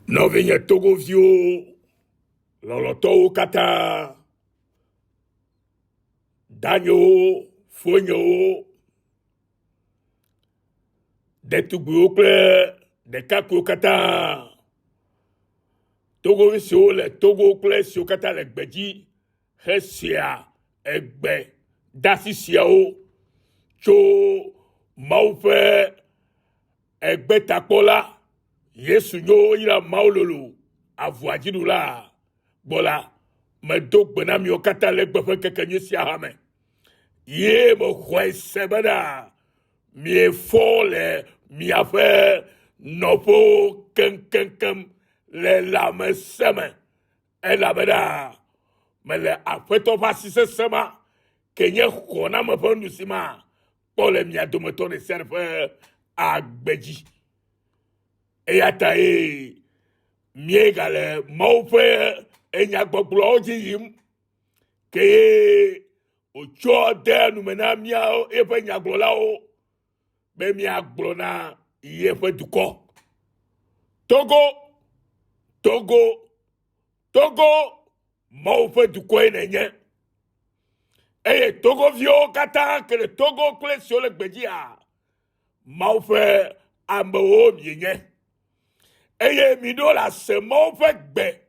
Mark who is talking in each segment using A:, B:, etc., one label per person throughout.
A: Novinha Togo vio, loloto kata, danyo, fonyo, detugbo kple dekaku kata. Togo visio le Togo kple sio kata le gbedzi, hesia egbe dasi siawo tso Mawu ƒe egbe takpɔla Yesu nyo yira Mawu lolo avuadzidula gbɔla medo gbe na miwo katã le gbe ƒe kekenyui sia hã me ye mexɔe se bena miefɔ le miaƒe nɔƒewo keŋkeŋkeŋ le lãmesẽ me elabena mele aƒetɔ ƒe asi sesẽ ma ke nye xɔname ƒe nusi ma kpɔ le mia dometɔ ɖe sia ɖe ƒe agbe dzi eya ta ye miegale Mawu ƒe enyagbɔgblɔwo dzi yim ke ye wotsɔ de nume na miawo eƒe nyagblɔlawo be miagblɔ na yeƒe dukɔ Togo Mawu ƒe dukɔe nenye eye Togoviwo katã ke le Togo kple siwo le gbedzia Mawu ƒe amewo mienye eye mi ɖo le ase Mawu ƒe gbe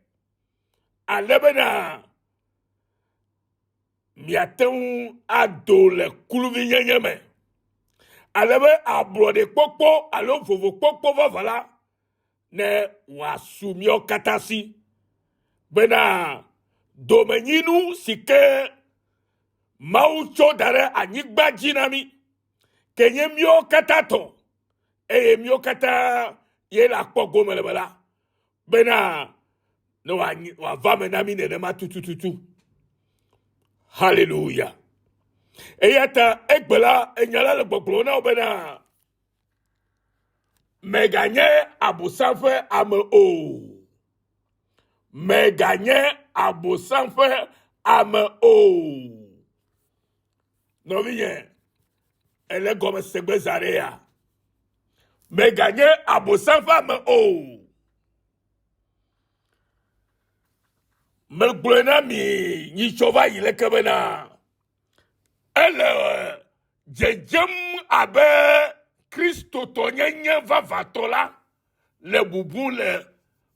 A: ale bena miate ŋu ado le kluvinyenye me ale be ablɔɖe kpɔkpɔ alo vovo kpɔkpɔ vava la ne wòasu miawo katã si bena domenyinu si ke Mawu tsɔ da ɖe anyigba dzi na mi ke nye miawo katã tɔ eye miawo katã ye le akpɔ gome le me la bena ne wòava me na mi nenema tutututu. Hallelujah. Eya ta egbe la enya la le gbɔgblɔ na wo bena meganye abosam ƒe ame o. Meganye abosam ƒe ame o. Nɔvinye ele gɔme segbe za ɖe ya. Meganye abosam ƒe ame o. Megblɔe na mi nyitsɔ va yi leke bena ele dzedzem abe kristotɔ nyenye vavatɔ la le bubu le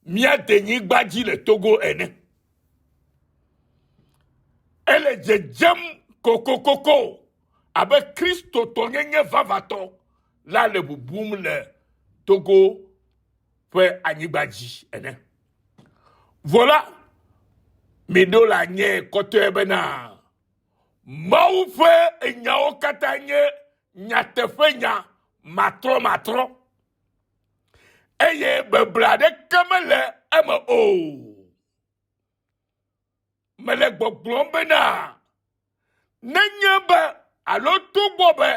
A: mia denyigba dzi le Togo ene. Ele dzedzem kokokoko abe kristotɔ nyenye vavatɔ la le bubum le Togo ƒe anyigba dzi ene. Voilà mi ɖo le anye kɔtɔe bena Mawu ƒe enyawo katã nye nyateƒe nya matrɔ eye beble aɖeke mele eme o. Mele gbɔgblɔm bena nenye be alo togbɔ be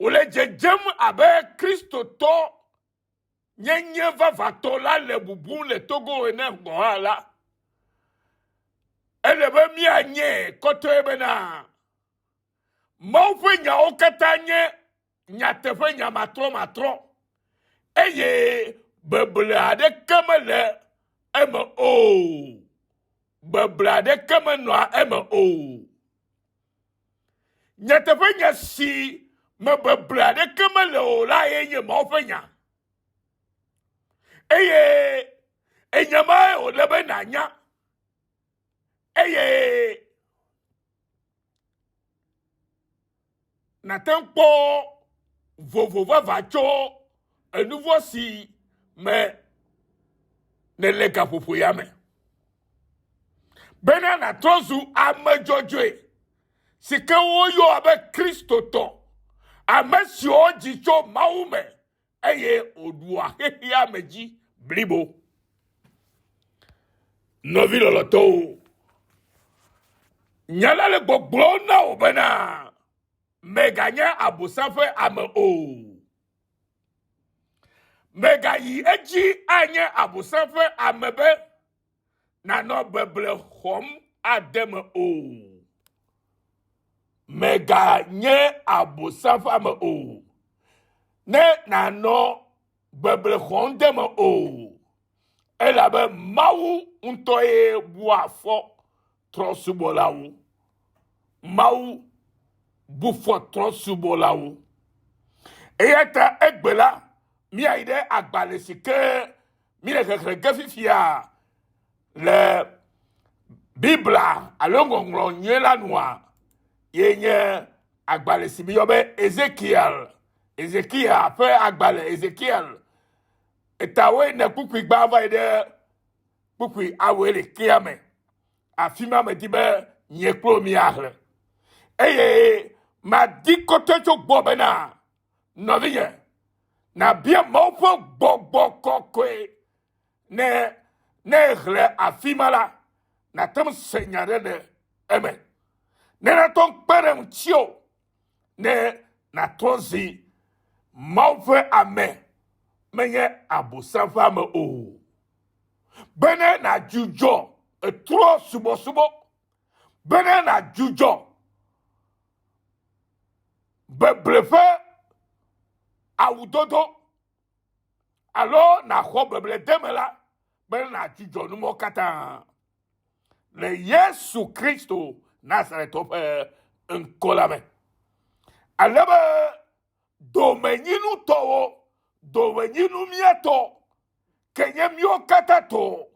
A: wòle dzedzem abe kristotɔ nyenye vavatɔ la le bubu le Togo ene gɔ hã la ele be mianye kɔtɔe bena Mawu ƒe nyawo katã nye nyateƒe nya matrɔ eye beble aɖeke mele eme o. Beble aɖeke menɔa eme o. Nyateƒe nya si me beble aɖeke mele o la ye nye Mawu ƒe nya eye enyamae wòle be nanya eye nate ŋu kpɔ vovo vava tso enuvɔ si me ne le gaƒoƒo ya me bena natrɔ zu ame dzɔdzɔe si ke woyɔ abe kristotɔ ame siwo dzi tso Mawu me eye oɖua xexea me dzi blibo. Nɔvi lɔlɔtɔwo, nya la le gbɔgblɔ na wo bena meganye abosam ƒe ame o. Megayi edzi anye abosam ƒe ame be nanɔ beble xɔm ade me o. Meganye abosam ƒe ame o. Ne nanɔ beble xɔndeme o. Elabe Mawu ŋutɔ ye bu afɔ trɔsubɔlawo. Mawu bu fɔ trɔsubɔlawo. Eya ta egbe la miayi ɖe agbalẽ si ke mi le xexlẽ ge fifia le Bibla alo ŋɔŋlɔ nyuie la nua ye nye agbalẽ si mi yɔ be Ezekiel ƒe agbalẽ Ezekiel etawoe ne kpukpui gba va yi ɖe kpukpui awoe le kea me afi ma me di be nye kplo mi ahle eye madi kɔtɔ tso gbɔ bena nɔvinye na bia Mawu ƒe gbɔgbɔ kɔkɔe ne hle afi ma la na tem se nya ɖe le eme ne natɔ kpe ɖe ŋuti o ne natrɔ zi Mawu ƒe ame menye abosam ƒe ame o bene na dzudzɔ etrɔ subɔsubɔ bene na dzudzɔ beble ƒe awudodo alo na xɔ beble deme la bene na dzudzɔ numɔ katã le Yesu Kristo Nazaretɔ ƒe ŋkɔ la me alebe domenyinutɔwo domenyinu miatɔ kenye miwo katã tɔ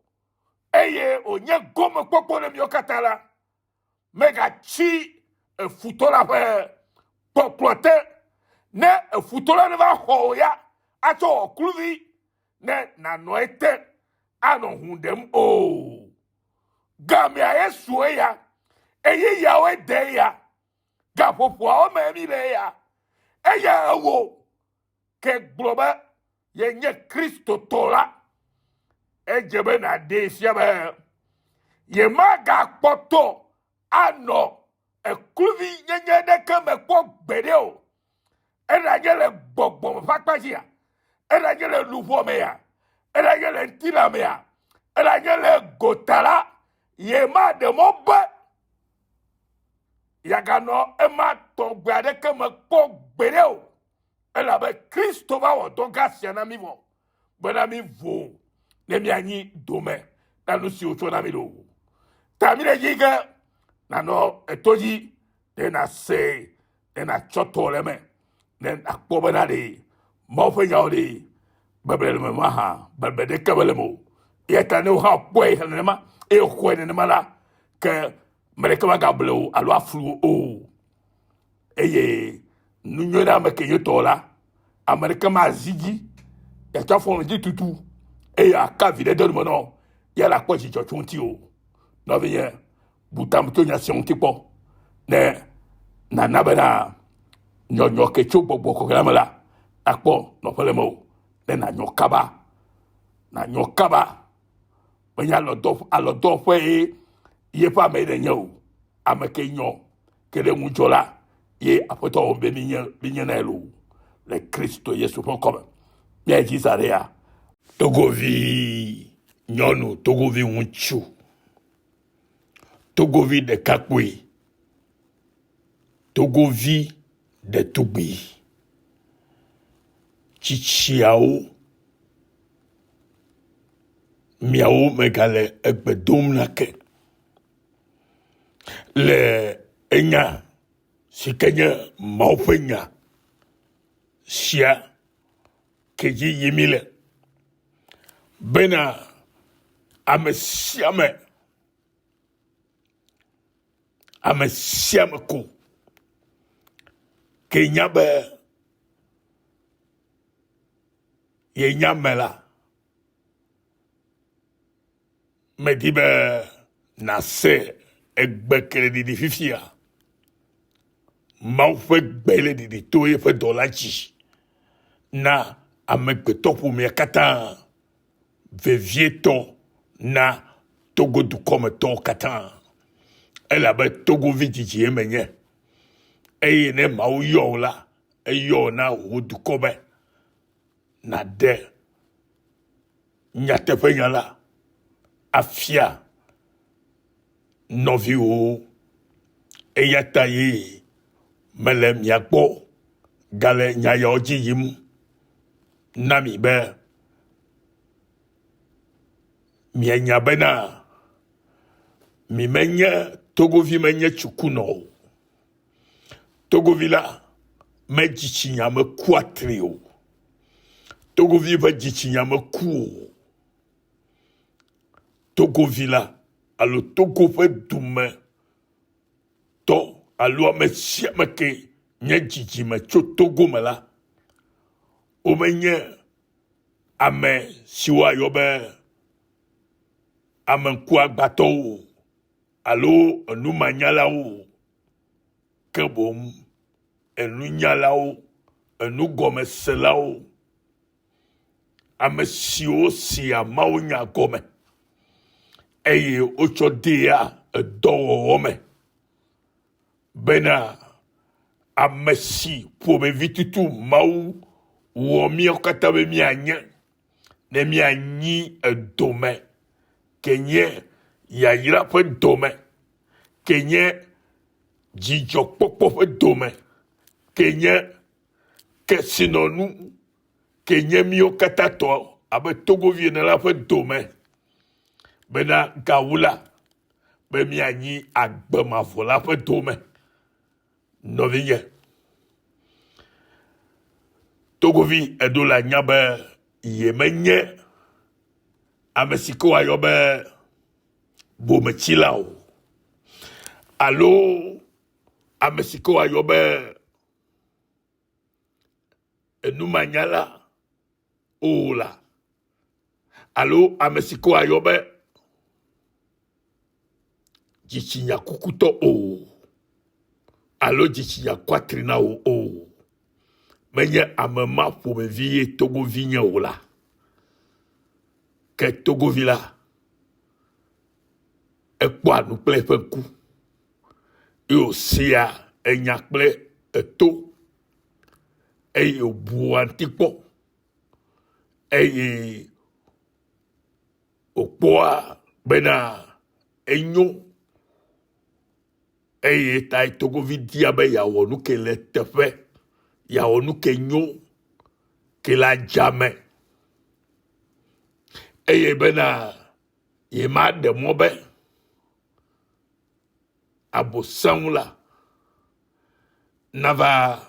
A: eye wònye gomekpɔkpɔ ne miwo katã la megatsi efutɔ la ƒe kpɔkplɔ te ne efutɔ la ne va xɔ wò ya atsɔ wɔ kluvi ne nanɔ ete anɔ hu ɖem o gamea Yesue ya eye yawoe de ya gaƒoƒoawo me mi le ya eya ewo ke gblɔ be yenye kristotɔ la edze be naɖe fia be yemagakpɔtɔ anɔ ekluvi nyenye ɖeke me kpɔ gbeɖe o eɖanye le gbɔgbɔme ƒe akpadzia eɖanye le luʋɔ mea eɖanye le ŋutilã mea eɖanye le gota la yemaɖe mɔ be yaganɔ ema tɔgbe aɖeke me kpɔ gbeɖe o elabe Kristo va wɔ dɔ gã sia na mi vɔ bena mi vo ne mianyi dome na nu siwo tso na mi lo ta mi le yi ge nanɔ eto dzi ne nase ne natsɔ tɔ le me ne nakpɔ bena ɖe Mawu ƒe nyawo ɖe beble le me ma hã beble ɖeke me le me o eya ta ne wo hã kpɔe nenema eye xɔe nenema la ke me ɖeke magable o alo aflu o eye nu nyuie ɖe ame ke nye tɔ la ame ɖeke mazi dzi yatsɔ afɔ le dzi tutu eye aka vi ɖe de me nɔ ya la kpɔ dzidzɔ tso ŋuti o nɔvinye butam to nya sia ŋuti kpɔ ne nana bena nyɔnyɔ ke tso gbɔgbɔ kɔkɔ la me la akpɔ nɔƒe le me o ne nanyɔ kaba menye alɔdɔ ƒe yeƒe ame ɖe nye o ame ke nyɔ ke ɖe ŋu dzɔ la ye aƒetɔ wɔ be minye na lo le Kristo Yesu ƒe ŋkɔme miayi dzi sa ɖe ya togovi nyɔnu togovi ŋutsu togovi ɖekakpui togovi ɖetugbi tsitsiawo miawo megale egbe dom na ke le enya si ke nye Mawu ƒe nya sia ke dzi yim mi le bena ame sia me ko ke nya be ye nya me la me di be nase egbe ke le ɖiɖi fifia Mawu ƒe gbe le ɖiɖi to yeƒe dɔ la dzi na amegbetɔ ƒomea katã vevietɔ na Togo dukɔmetɔwo katã elabe togovi dzidzi menye eye ne Mawu yɔ wo la eyɔ na wo dukɔ be naɖe nyateƒenya la afia nɔviwo eya ta ye mele miakpɔ gale nya yawo dzi yim nami be mienya bena mi menye togovi menye chukuno togovi la me jichinya me kuatrio togovi va jichinya me ku togovi la alo togo fe dume to alo me siame ke nye jiji me cho togo me la o menye ame siwa yobe ame nku agbato alo enu manyala o kebom enu nyala o enu gome sela o ame siwo si amawo nya gome eye ocho dia edowo me bena ame si po be vitutu mau wo mi okata be mi anya ne mi anyi edome kenye ya yira pe dome kenye jijo popo pe dome kenye kesinonu kenye mi okata to abe togo viene la pe dome bena gawula be mi anyi agbema vola pe dome novinye togovi edola nyabe yemenye amesiko ayobe bomechilao alo amesiko ayobe enumanyala ola alo amesiko ayobe jichinya kukuto o alo jichinya kwatrina o menye amema pour vie togo vigne ola ke togo vila e kwa nou ple fenku yo sia enyakple eto yo buantikpo okpoa bena enyo tai togo vidia be ya wonu ke le tefe ya wonu ke nyo ke la jamais bena ye ma de mobe abosangula nava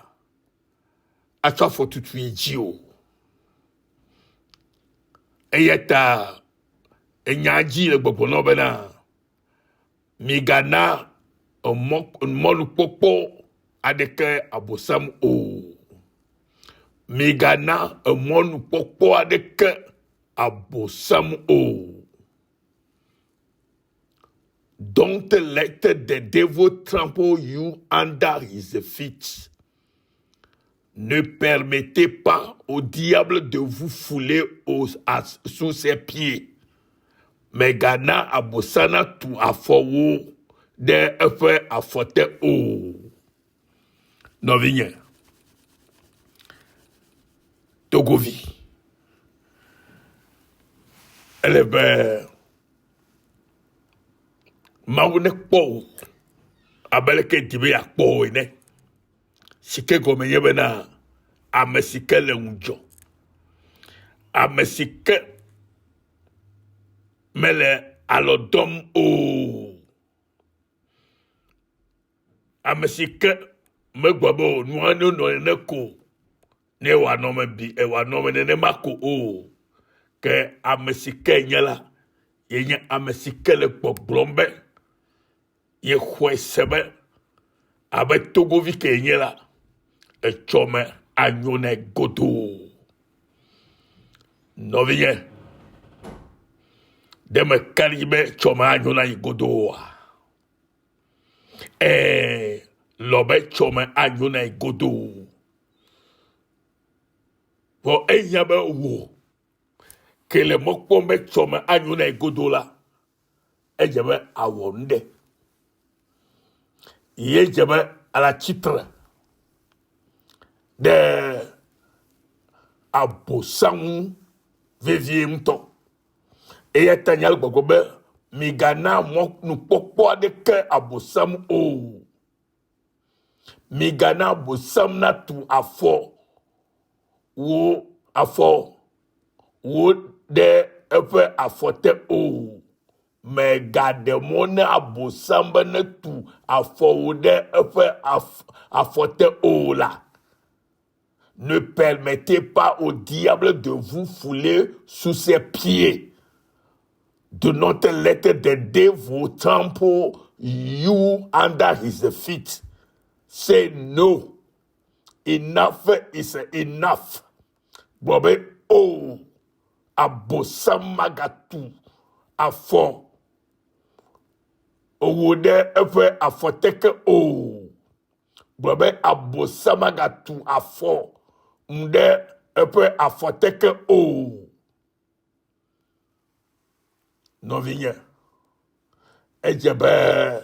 A: acha fotutu ejio eyeta enyaji le gbogbo no bena migana monu popo adeke abosam o migana monu popo adeke abosam o don't let the devil trample you under his feet. Ne permettez pas au diable de vous fouler sous ses pieds. Mais Ghana abosana tu afowo de efe afote o. Novigne. Togovi. Elebe. Maune po. Abeleke dibe ya po ene. Sike gome yebena amesike le unjo. Amesike mele alodom o. Amesike megwabo nuano no eneko. Ne wanome bi e wanome ne mako o. Ke amesike nyela. Yenye amesike le poblombe. Ye khwe sebe. Abe togo vi ke nyela. E chome anyone godo. Noviye. Deme karibe chome anyone godo. Lobe chome anyone godo. Po enyabe wo. Ke le mokpombe chome anyone godo la. Ejebe awonde. Yejebe à la titre de abosang vevie mto et yatanyal gogobe migana mo nu popo de ke abosam o migana abosam na tu afo wo afɔ wo ɖe eƒe afɔte o. Mègaɖe ne abosam be ne tu afɔwo ɖe eƒe afɔte o la. Ne permettez pas au diable de vous fouler sous ses pieds. Do not let the devil trample you under his feet. Say no. Enough is enough. Bobe o abosam magatu afɔ. Owode efe afɔteke o. Bobe abosam magatu afɔ. Mde efe afɔteke o. Novinye. Ejebe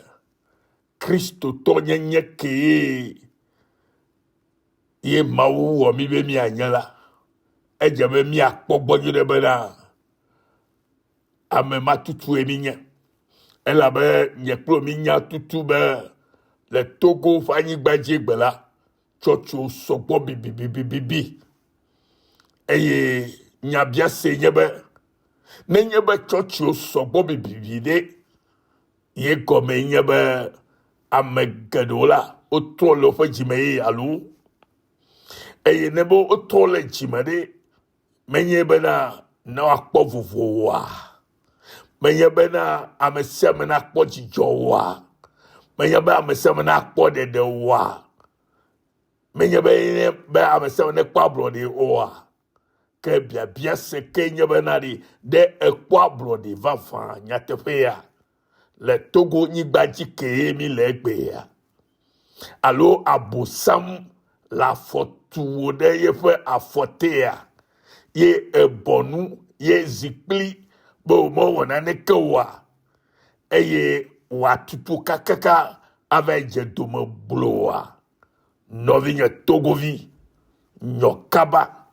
A: Christo to nye ke ye mawu wo mi be mi anyala. Ejebe mi akpogboju de bena ame matutu eminye. Elabe nye klo mi nya tutu be le Togo fanyi gbaje gbela chocho sogbo bibi. Eye nya bia se nyebe nenye be chocho sogbo bibi de ye gome nyebe ame gedola oto le fe jime alu. Eye nebo oto le jime de menye bena na akpo vovowa. Menye bena ameseme na akpo jijowa. Menye be ameseme na akpo dedewa. Menye be ameseme na akpo brode owa. Ke bia se ke nye bena de ekpo brode va fa nyatefe ya. Le Togo nyigbaji ke mi le gbe ya. Alo abosam la fotu de ye fe afote ya. Ye ebonu, ye zikli, bo mo wana ne kewa. Eye watutu kakaka ave je dome blowa. Novinye Togovi, nyokaba,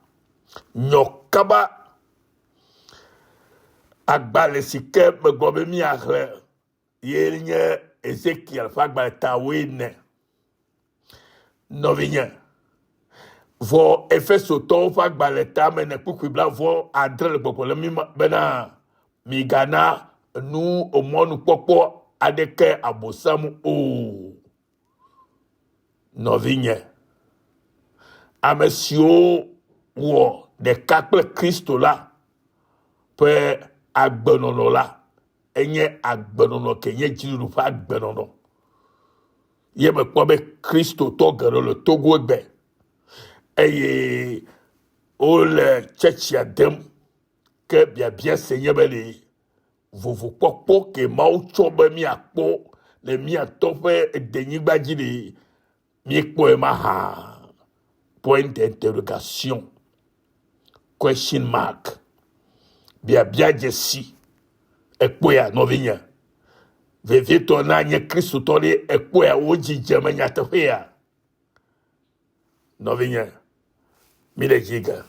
A: agbale sike me gobe mi akhle. Ye nye Ezekiel fagba tawene. Novinye. Vo Efeso to fagba le tame ne kukwibla vo adre le popo le mi bena mi gana nu omonu popo adeke abosamu o. Novinye. Amesio wo de kakle Kristo la pe agbenono la. Enye agbenono ke nye jiru fa agbenono. Ye me kwa be Kristo to gero le Togo egbe. Eye ole chechi adem ke bia senye bele vovo popo ke ma ucho be mi akpo le mi atofe denigba jide mi ekpo e ma ha. Point d'interrogation. Question mark. Bia jesi. Ekpo ya novinya. Veve to na nye Kristo to le ekpo ya oji jeme nyatefe ya. Novinya. Mile jiga.